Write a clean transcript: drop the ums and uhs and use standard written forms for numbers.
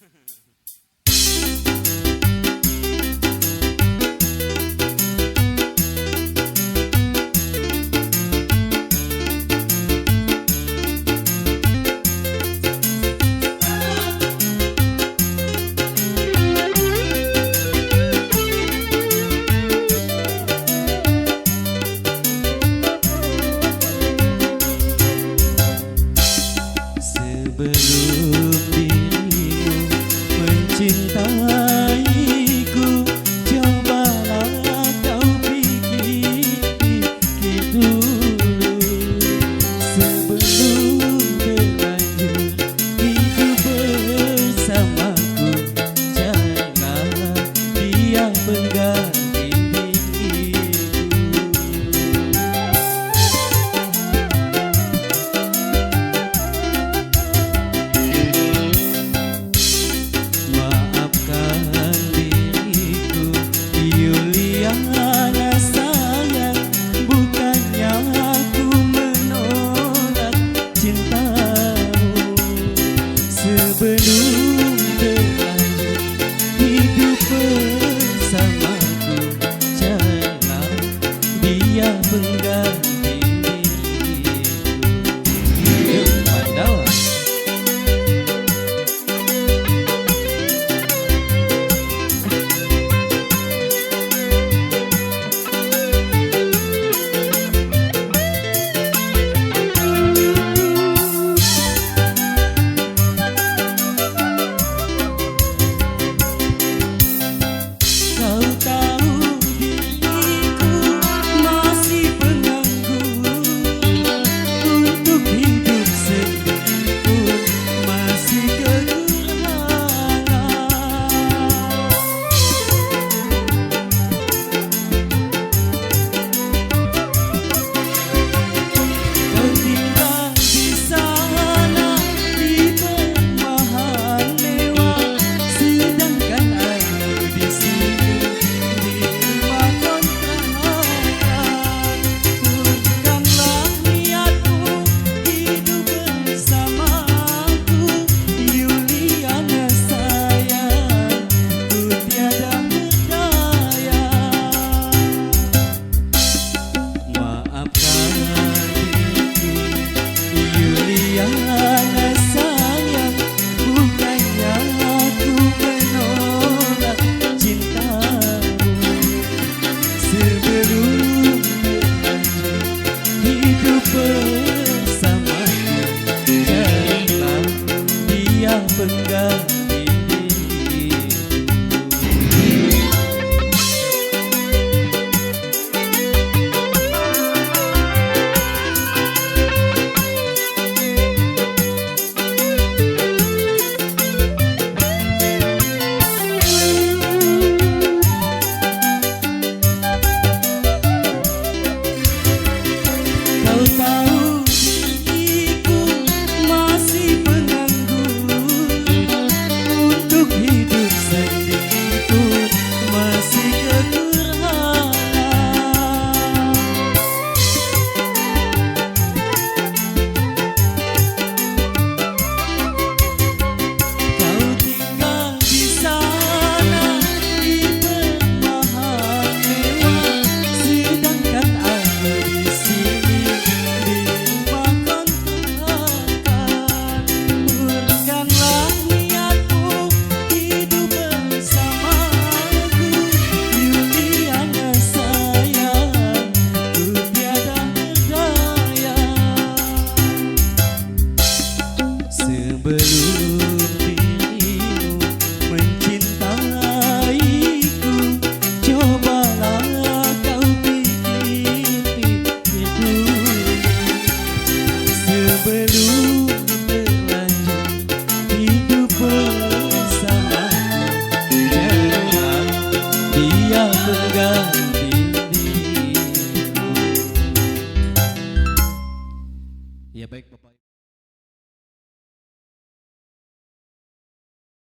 Sebelum dirimu mencintaiku, cobalah kau pikir dulu. Sebelum berlanjut hidup bersamaku, carilah dia pengganti diriku. Sebelum berlanjut hidup bersamaku, carilah dia pengganti diriku. Pandau. Pengganti kau tahu diriku masih untuk hidup sendiri pun masih kekurangan. Kau tinggal di sana di perumahan mewah, sedangkan aku di sini di rumah kontrakan. Urutkanlah niatmu hidup bersamaku, Yuliana sayang, ku tiada berdaya. Sebelum dirimu mencintaiku, cobalah kau pikir dulu. Sebelum berlanjut hidup bersamaku, carilah dia pengganti